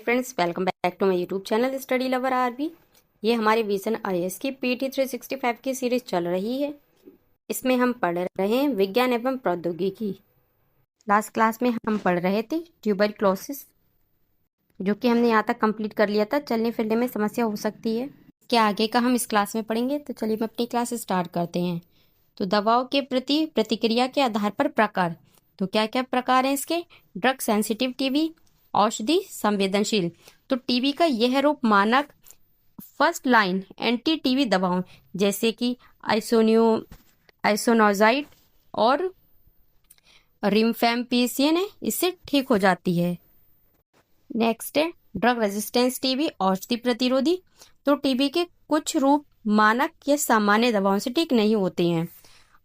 Friends, welcome back to my YouTube channel study lover RB. ये हमारे vision IAS की PT 365 की series चल रही है। इसमें हम पढ़ रहे हैं विज्ञान एवं प्रौद्योगिकी। लास्ट क्लास में हम पढ़ रहे थे ट्यूबरक्लोसिस, जो कि हमने यहाँ तक कंप्लीट कर लिया था। चलने फिरने में समस्या हो सकती है, क्या आगे का हम इस क्लास में पढ़ेंगे। तो चलिए हम अपनी क्लास स्टार्ट करते हैं। तो दवाओं के प्रति प्रतिक्रिया के आधार पर प्रकार, तो क्या क्या प्रकार हैं इसके। ड्रग सेंसिटिव टीबी, औषधि संवेदनशील। तो टीबी का यह रूप मानक फर्स्ट लाइन एंटी टीबी दवाओं जैसे कि आइसोनोजाइड और रिम्फैम्पिसिन है, इससे ठीक हो जाती है। नेक्स्ट है ड्रग रेजिस्टेंस टीबी, औषधि प्रतिरोधी। तो टीबी के कुछ रूप मानक या सामान्य दवाओं से ठीक नहीं होते हैं।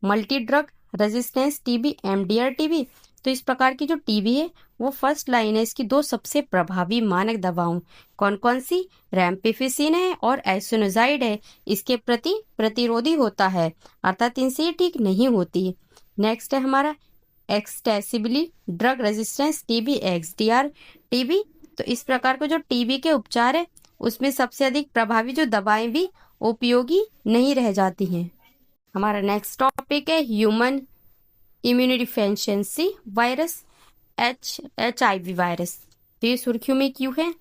Multi drug resistance TB, MDR TB. तो इस प्रकार की जो टीबी है वो फर्स्ट लाइन है। इसकी दो सबसे प्रभावी मानक दवाओं कौन कौन सी, रैम्पिफिसिन है और आइसोनोजाइड है, इसके प्रति प्रतिरोधी होता है, अर्थात इनसे ये ठीक नहीं होती। नेक्स्ट है हमारा extensively drug resistance TB, XDR TB. तो इस प्रकार के जो टीबी के उपचार है उसमें सबसे अधिक प्रभावी जो दवाएं भी उपयोगी नहीं रह जाती हैं। हमारा नेक्स्ट टॉपिक है human immunodeficiency virus, HIV virus. तो ये सुर्खियों में क्यों है।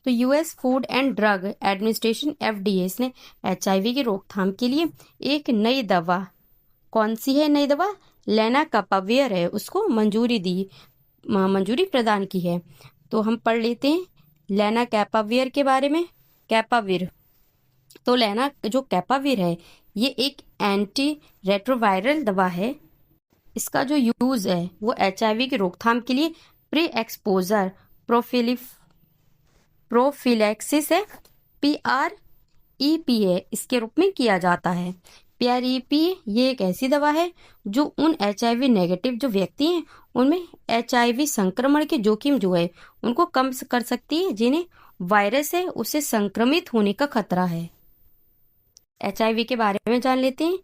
तो US food and drug administration FDA ने HIV की रोकथाम के लिए एक नई दवा, कौन सी है नई दवा, लेनाकापाविर है, उसको मंजूरी प्रदान की है। तो हम पढ़ लेते हैं लेनाकापाविर के बारे में। कैपाविर, तो लेना जो कैपाविर है ये एक एंटी रेट्रोवायरल दवा है। इसका जो यूज है वो HIV की रोकथाम के लिए प्री एक्सपोजर प्रोफिलैक्सिस है, PrEP है, इसके रूप में किया जाता है। PrEP ये एक ऐसी दवा है जो उन HIV नेगेटिव जो व्यक्ति हैं उनमें HIV संक्रमण के जोखिम जो है उनको कम कर सकती है, जिन्हें वायरस है उससे संक्रमित होने का खतरा है। HIV के बारे में जान लेते हैं।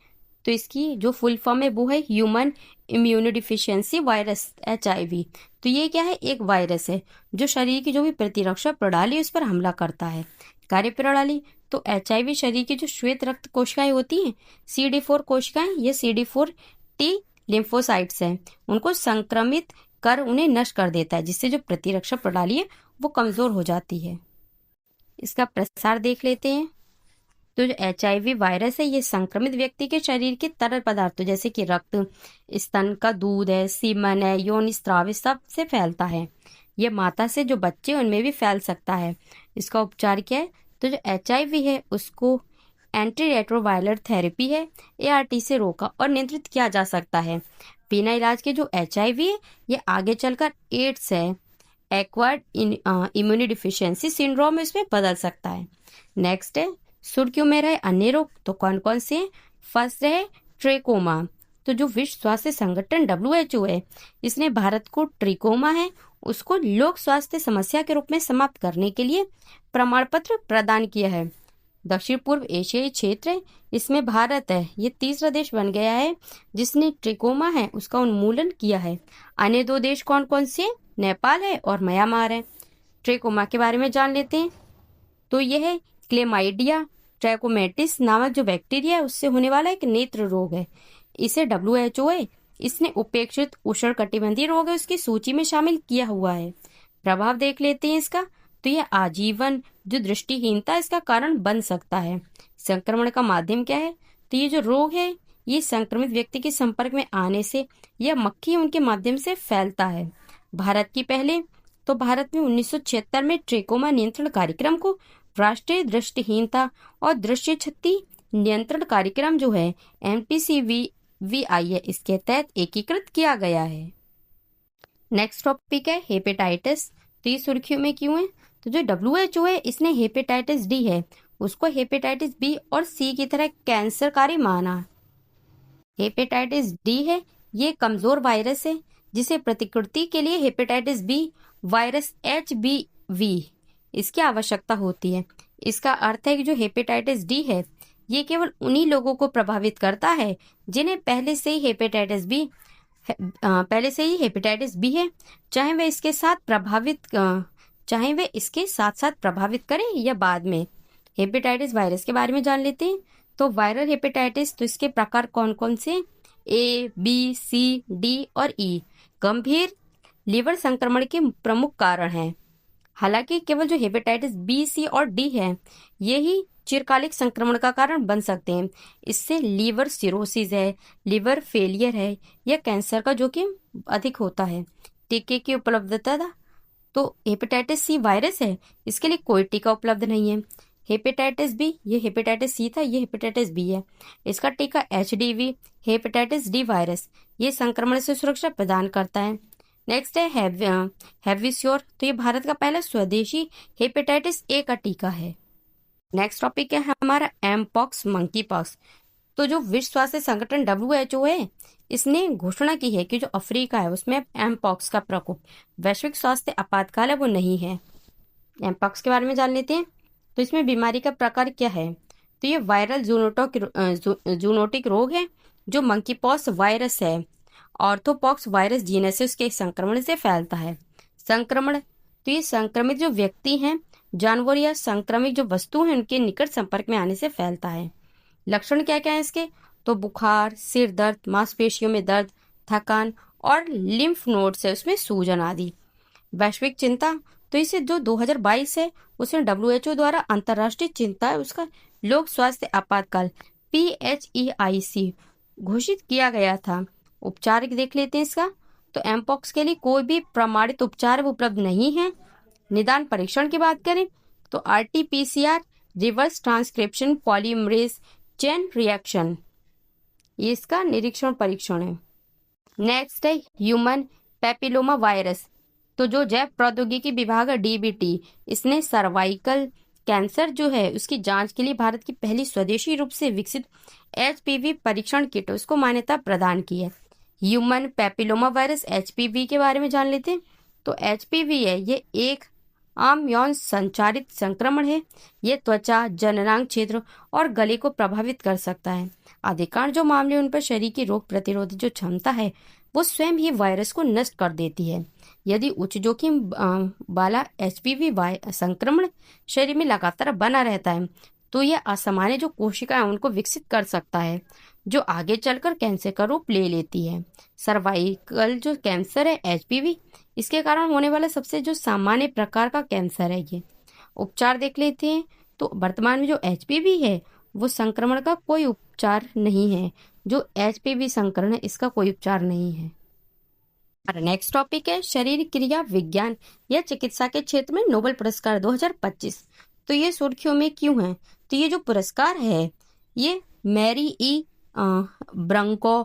तो इसकी जो फुल फॉर्म है वो है ह्यूमन इम्यूनोडिफिशियंसी वायरस, HIV। तो ये क्या है, एक वायरस है जो शरीर की जो भी प्रतिरक्षा प्रणाली उस पर हमला करता है। कार्य प्रणाली, तो HIV शरीर की जो श्वेत रक्त कोशिकाएं होती हैं, CD4 कोशिकाएं, ये CD4 T लिम्फोसाइट्स हैं, उनको संक्रमित कर उन्हें नष्ट कर देता है, जिससे जो प्रतिरक्षा प्रणाली है वो कमजोर हो जाती है। इसका प्रसार देख लेते हैं। तो जो HIV वायरस है ये संक्रमित व्यक्ति के शरीर के तरल पदार्थों जैसे कि रक्त, स्तन का दूध है, सीमन है, यौन स्राव, सब से फैलता है। ये माता से जो बच्चे उनमें भी फैल सकता है। इसका उपचार क्या है, तो जो HIV है उसको एंटी रेट्रोवायरल थेरेपी है, ART से रोका और नियंत्रित किया जा सकता है। बिना इलाज के जो HIV है ये आगे चलकर एड्स है, एक्वायर्ड इम्यूनोडिफिशियंसी सिंड्रोम, इसमें बदल सकता है। नेक्स्ट है सुर्खियों में रहे अन्य रोग, तो कौन कौन से हैं। फर्स्ट है ट्रेकोमा। तो जो विश्व स्वास्थ्य संगठन WHO है इसने भारत को ट्रिकोमा है उसको लोक स्वास्थ्य समस्या के रूप में समाप्त करने के लिए प्रमाण पत्र प्रदान किया है। दक्षिण पूर्व एशियाई क्षेत्र है, इसमें भारत है ये तीसरा देश बन गया है जिसने ट्रिकोमा है उसका उन्मूलन किया है। अन्य दो देश कौन कौन से, नेपाल है और म्यांमार है। ट्रिकोमा के बारे में जान लेते हैं। तो यह है क्लेमाइडिया ट्रैकोमेटिस नामक जो बैक्टीरिया है उससे होने वाला एक नेत्र रोग है। इसे WHO है इसने उपेक्षित उष्णकटिबंधीय रोग है उसकी सूची में शामिल किया हुआ है। प्रभाव देख लेते हैं इसका। तो यह आजीवन जो दृष्टिहीनता इसका कारण बन सकता है। संक्रमण का माध्यम क्या है, तो ये जो रोग है ये संक्रमित व्यक्ति के संपर्क में आने से यह मक्खी उनके माध्यम से फैलता है। भारत की पहले, तो भारत में 1976 में ट्रेकोमा नियंत्रण कार्यक्रम को राष्ट्रीय दृष्टिहीनता और दृश्य क्षति नियंत्रण कार्यक्रम जो है MPCVI है, इसके तहत एकीकृत किया गया है। नेक्स्ट टॉपिक है हेपेटाइटिस। तो ये सुर्खियों में क्यों है, तो जो WHO है इसने हेपेटाइटिस D है उसको हेपेटाइटिस B और C की तरह कैंसरकारी माना। हेपेटाइटिस D है ये कमजोर वायरस है जिसे प्रतिकृति के लिए हेपेटाइटिस B वायरस HBV इसकी आवश्यकता होती है। इसका अर्थ है कि जो हेपेटाइटिस D है ये केवल उन्हीं लोगों को प्रभावित करता है जिन्हें पहले से ही हेपेटाइटिस B है, चाहे वह इसके साथ प्रभावित चाहे वे इसके साथ साथ प्रभावित करें या बाद में। हेपेटाइटिस वायरस के बारे में जान लेते हैं। तो वायरल हेपेटाइटिस, तो इसके प्रकार कौन कौन से? A, B, C, D और E गंभीर लीवर संक्रमण के प्रमुख कारण हैं। हालांकि केवल जो हेपेटाइटिस बी, सी और डी है, यही चिरकालिक संक्रमण का कारण बन सकते हैं। इससे लीवर सिरोसिस है, लिवर फेलियर है या कैंसर का जोखिम अधिक होता है। टीके की उपलब्धता, तो हेपेटाइटिस सी वायरस है, इसके लिए कोई टीका उपलब्ध नहीं है। हेपेटाइटिस बी, ये हेपेटाइटिस सी था, ये हेपेटाइटिस बी है, इसका टीका HDV हेपेटाइटिस डी वायरस, ये संक्रमण से सुरक्षा प्रदान करता है। नेक्स्ट है हैविस्योर, तो ये भारत का पहला स्वदेशी हेपेटाइटिस ए का टीका है। नेक्स्ट टॉपिक है हमारा एमपॉक्स, मंकी पॉक्स। तो जो विश्व स्वास्थ्य संगठन WHO है, इसने घोषणा की है कि जो अफ्रीका है उसमें एमपॉक्स का प्रकोप वैश्विक स्वास्थ्य आपातकाल है, वो नहीं है। एमपॉक्स के बारे में जान लेते हैं। तो इसमें बीमारी का प्रकार क्या है? तो ये वायरल जूनोटिक रोग है जो मंकी पॉक्स वायरस है, ऑर्थोपॉक्स वायरस जीनस से उसके संक्रमण से फैलता है। संक्रमण, तो ये संक्रमित जो व्यक्ति हैं, जानवर या संक्रमित जो वस्तु हैं, उनके निकट संपर्क में आने से फैलता है। लक्षण क्या क्या है इसके? तो बुखार, सिर दर्द, मांसपेशियों में दर्द, थकान और लिम्फ नोड्स है उसमें सूजन आदि। वैश्विक चिंता, तो इसे जो 2022 है उसमें WHO द्वारा अंतर्राष्ट्रीय चिंता है उसका लोक स्वास्थ्य आपातकाल PHEIC घोषित किया गया था। उपचार देख लेते हैं इसका। तो एमपॉक्स के लिए कोई भी प्रमाणित उपचार उपलब्ध नहीं है। निदान परीक्षण की बात करें तो RT-PCR reverse transcription polymerase chain reaction, ये इसका निरीक्षण परीक्षण है। नेक्स्ट है ह्यूमन पैपिलोमा वायरस। तो जो जैव प्रौद्योगिकी विभाग है DBT, इसने सर्वाइकल कैंसर जो है उसकी जांच के लिए भारत की पहली स्वदेशी रूप से विकसित HPV परीक्षण किट उसको मान्यता प्रदान की है। ह्यूमन पैपिलोमा वायरस HPV के बारे में जान लेते हैं। तो HPV है, ये एक आम यौन संचारित संक्रमण है। ये त्वचा, जननांग क्षेत्र और गले को प्रभावित कर सकता है। अधिकांश जो मामले उन पर शरीर की रोग प्रतिरोधी जो क्षमता है वो स्वयं ही वायरस को नष्ट कर देती है। यदि उच्च जोखिम वाला HPV संक्रमण शरीर में लगातार बना रहता है तो यह असामान्य जो कोशिकाएं उनको विकसित कर सकता है जो आगे चलकर कैंसर का रूप ले लेती है। सर्वाइकल जो कैंसर है HPV, इसके कारण होने वाला सबसे जो सामान्य प्रकार का कैंसर है ये। उपचार देख लेते हैं। तो वर्तमान में जो HPV है वो संक्रमण का कोई उपचार नहीं है। जो HPV संक्रमण है इसका कोई उपचार नहीं है। और नेक्स्ट टॉपिक है शरीर क्रिया विज्ञान या चिकित्सा के क्षेत्र में नोबेल पुरस्कार 2025। तो ये सुर्खियों में क्यों है? तो ये जो पुरस्कार है ये मैरी E ब्रंको,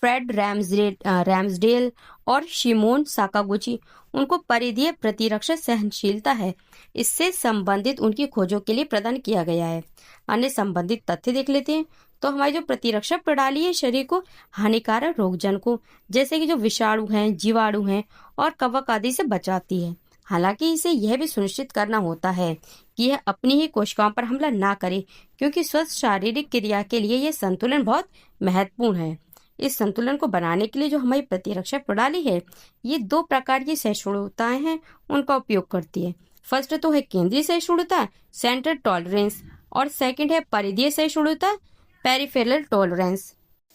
फ्रेड रैम्सडेल और शिमोन साकागुची, उनको परिधीय प्रतिरक्षा सहनशीलता है इससे संबंधित उनकी खोजों के लिए प्रदान किया गया है। अन्य संबंधित तथ्य देख लेते हैं। तो हमारी जो प्रतिरक्षा प्रणाली है शरीर को हानिकारक रोगजनकों जैसे कि जो विषाणु हैं, जीवाणु हैं और कवक आदि से बचाती है। हालांकि इसे यह भी सुनिश्चित करना होता है कि यह अपनी ही कोशिकाओं पर हमला ना करे, क्योंकि स्वस्थ शारीरिक क्रिया के लिए यह संतुलन बहुत महत्वपूर्ण है। इस संतुलन को बनाने के लिए जो हमारी प्रतिरक्षा प्रणाली है ये 2 प्रकार की सहिष्णुताएं हैं उनका उपयोग करती है। फर्स्ट तो है केंद्रीय सहिष्णुता, सेंट्रल टॉलरेंस, और सेकंड है परिधीय सहिष्णुता, पेरिफेरल टॉलरेंस।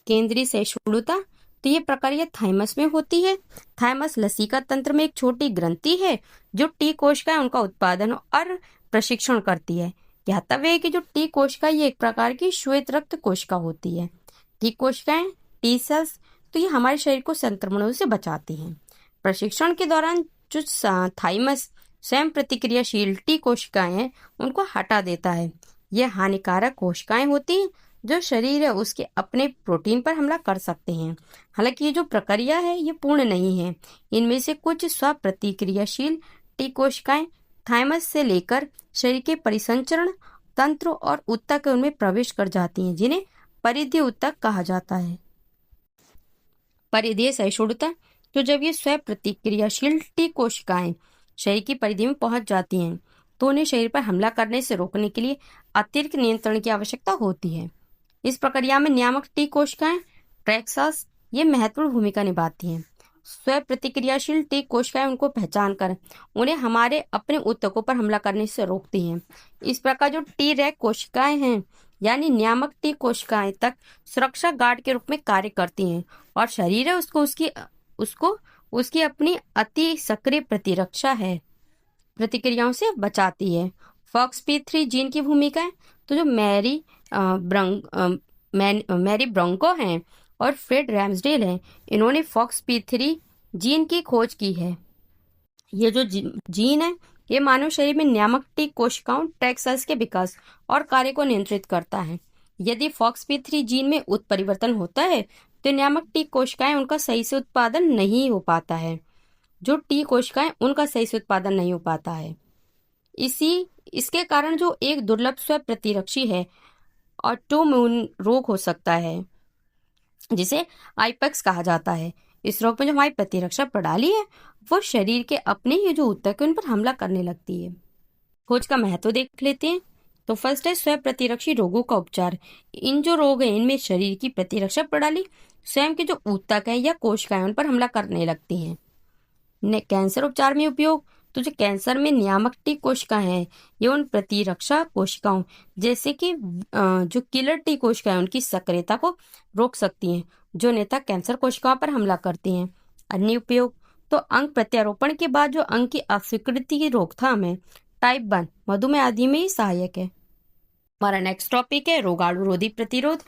केंद्रीय सहिष्णुता, तो ये प्रक्रिया थाइमस में होती है। थाइमस लसिका तंत्र में एक छोटी ग्रंथि है जो टी कोशिकाएं उनका उत्पादन और प्रशिक्षण करती है। ज्ञातव्य है कि जो टी कोशिका ये एक प्रकार की श्वेत रक्त कोशिका होती है। टी कोशिकाएं, टी सेल्स, तो ये हमारे शरीर को संक्रमणों से बचाती हैं। प्रशिक्षण के दौरान जो थाइमस स्वयं प्रतिक्रियाशील टी कोशिकाएं हैं उनको हटा देता है। यह हानिकारक कोशिकाएं होती हैं जो शरीर है उसके अपने प्रोटीन पर हमला कर सकते हैं। हालांकि ये जो प्रक्रिया है ये पूर्ण नहीं है। इनमें से कुछ स्वप्रतिक्रियाशील टी कोशिकाएं थाइमस से लेकर शरीर के परिसंचरण तंत्र और ऊतक उनमें प्रवेश कर जाती हैं, जिन्हें परिधीय ऊतक कहा जाता है। परिधीय सहिष्णुता, तो जब ये स्वप्रतिक्रियाशील टी कोशिकाएं शरीर की परिधि में पहुंच जाती हैं तो उन्हें शरीर पर हमला करने से रोकने के लिए अतिरिक्त नियंत्रण की आवश्यकता होती है। इस प्रक्रिया में नियामक टी कोशिकाएं ट्रैक्सास ये महत्वपूर्ण भूमिका निभाती हैं। स्व प्रतिक्रियाशील टी कोशिकाएं उनको पहचान कर उन्हें हमारे अपने ऊतकों पर हमला करने से रोकती हैं। इस प्रकार जो टी रैग कोशिकाएं हैं यानी नियामक टी कोशिकाएं तक सुरक्षा गार्ड के रूप में कार्य करती हैं और शरीर है उसको उसकी अपनी अति सक्रिय प्रतिरक्षा है प्रतिक्रियाओं से बचाती है। FOXP3 जीन की भूमिका है तो जो मैरी ब्रोंको हैं और फ्रेड रैम्सडेल हैं, इन्होंने FOXP3 जीन की खोज की है। ये जो जीन है ये मानव शरीर में नियामक टी कोशिकाओं ट्रैक सेल्स के विकास और कार्य को नियंत्रित करता है। यदि FOXP3 जीन में उत्परिवर्तन होता है तो नियामक टी कोशिकाएं उनका सही से उत्पादन नहीं हो पाता है। जो टी कोशिकाएं उनका सही से उत्पादन नहीं हो पाता है। इसके कारण जो एक दुर्लभ स्व प्रतिरक्षी है ऑटोइम्यून रोग हो सकता है जिसे आईपेक्स कहा जाता है। इस रोग में जो हमारी प्रतिरक्षा प्रणाली है वो शरीर के अपने ही जो ऊतक है उन पर हमला करने लगती है। खोज का महत्व देख लेते हैं। तो फर्स्ट है स्व प्रतिरक्षी रोगों का उपचार। इन जो रोग हैं इनमें शरीर की प्रतिरक्षा प्रणाली स्वयं के जो ऊतक है या कोशिकाएं उन पर हमला करने लगती हैं। कैंसर उपचार में उपयोग। तो जो कैंसर में नियामक टी कोशिकाएं हैं ये उन प्रतिरक्षा कोशिकाओं जैसे कि जो किलर टी कोशिकाएं उनकी सक्रियता को रोक सकती हैं जो नेता कैंसर कोशिकाओं पर हमला करती हैं। अन्य उपयोग। तो अंग प्रत्यारोपण के बाद जो अंग की अस्वीकृति की रोकथाम है टाइप 1 मधुमेह आदि में ही सहायक है। हमारा नेक्स्ट टॉपिक है रोगाणुरोधी प्रतिरोध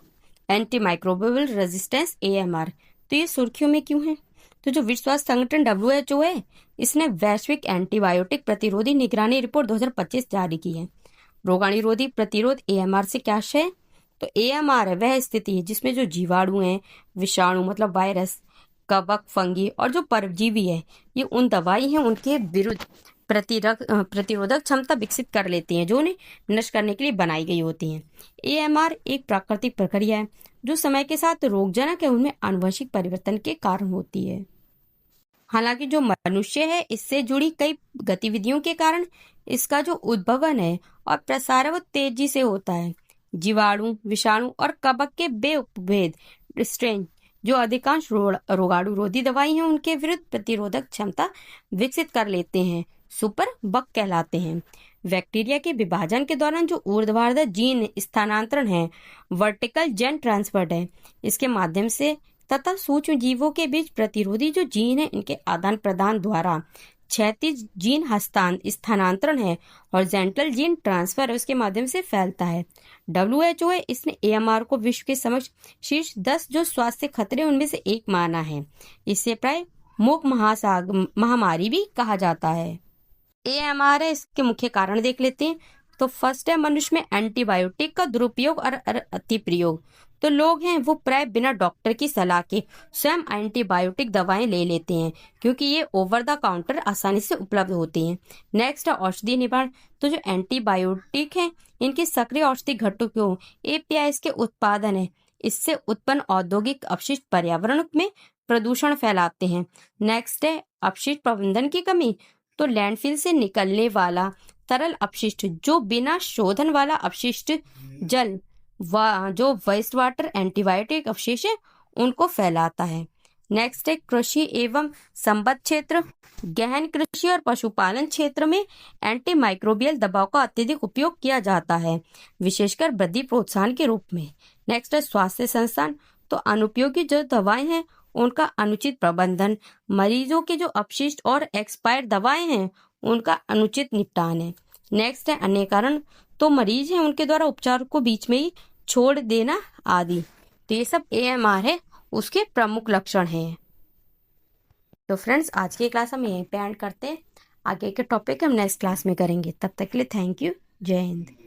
एंटी माइक्रोबियल रेजिस्टेंस AMR। तो ये सुर्खियों में क्यों है? तो जो विश्व स्वास्थ्य संगठन WHO है इसने वैश्विक एंटीबायोटिक प्रतिरोधी निगरानी रिपोर्ट 2025 जारी की है। रोगाणुरोधी प्रतिरोध AMR से क्या है? तो AMR है वह स्थिति है जिसमें जो जीवाणु हैं, विषाणु मतलब वायरस, कवक, फंगी और जो परजीवी है ये उन दवाई हैं उनके विरुद्ध प्रतिरोधक क्षमता विकसित कर लेती हैं जो उन्हें नष्ट करने के लिए बनाई गई होती हैं। AMR एक प्राकृतिक प्रक्रिया है जो समय के साथ रोगजनक है उनमें आनुवंशिक परिवर्तन के कारण होती है। हालांकि जो मनुष्य है इससे जुड़ी कई गतिविधियों के कारण इसका जो उद्भवन है और प्रसार वो तेजी से होता है। जीवाणु, विषाणु और कवक के बेउपभेद स्ट्रेन जो अधिकांश रोगाणुरोधी दवाई हैं उनके विरुद्ध प्रतिरोधक क्षमता विकसित कर लेते हैं, सुपर बग कहलाते हैं। बैक्टीरिया के विभाजन के दौरान जो ऊर्ध्वाधर जीन स्थानांतरण है वर्टिकल जेन ट्रांसफर है इसके माध्यम से तथा सूक्ष्म जीवों के बीच प्रतिरोधी जो जीन है इनके आदान प्रदान द्वारा क्षैतिज जीन स्थानांतरण है और जेंटल जीन ट्रांसफर है उसके माध्यम से फैलता है। WHO है इसने AMR को विश्व के समक्ष शीर्ष 10 जो स्वास्थ्य खतरे उनमें से एक माना है। इसे प्राय मूक महामारी भी कहा जाता है। AMR है इसके मुख्य कारण देख लेते हैं। तो फर्स्ट है मनुष्य में एंटीबायोटिक का दुरुपयोग और अति प्रयोग। तो लोग हैं वो प्राय बिना डॉक्टर की सलाह के स्वयं एंटीबायोटिक दवाएं ले लेते हैं क्योंकि ये ओवर द काउंटर आसानी से उपलब्ध होती हैं। नेक्स्ट है औषधि निवारण। तो जो एंटीबायोटिक हैं इनके सक्रिय औषधि घटकों APIs के उत्पादन है इससे उत्पन्न औद्योगिक अपशिष्ट पर्यावरण में प्रदूषण फैलाते हैं। नेक्स्ट है अपशिष्ट प्रबंधन की कमी। तो लैंडफिल से निकलने वाला तरल अपशिष्ट जो बिना शोधन वाला अपशिष्ट जल जो वेस्ट वाटर एंटीबायोटिक अवशेष है उनको फैलाता है। नेक्स्ट है कृषि एवं संबद्ध क्षेत्र। गहन कृषि और पशुपालन क्षेत्र में एंटी माइक्रोबियल दवाओं का अत्यधिक उपयोग किया जाता है विशेषकर वृद्धि प्रोत्साहन के रूप में। नेक्स्ट है स्वास्थ्य संस्थान। तो अनुपयोगी जो दवाएं हैं उनका अनुचित प्रबंधन, मरीजों के जो अपशिष्ट और एक्सपायर्ड दवाएं हैं उनका अनुचित निपटान है। नेक्स्ट है अन्य कारण। तो मरीज हैं उनके द्वारा उपचार को बीच में ही छोड़ देना आदि। तो ये सब AMR है उसके प्रमुख लक्षण हैं। तो फ्रेंड्स आज की क्लास हम यहीं पे एंड करते हैं। आगे के टॉपिक हम नेक्स्ट क्लास में करेंगे। तब तक के लिए थैंक यू। जय हिंद।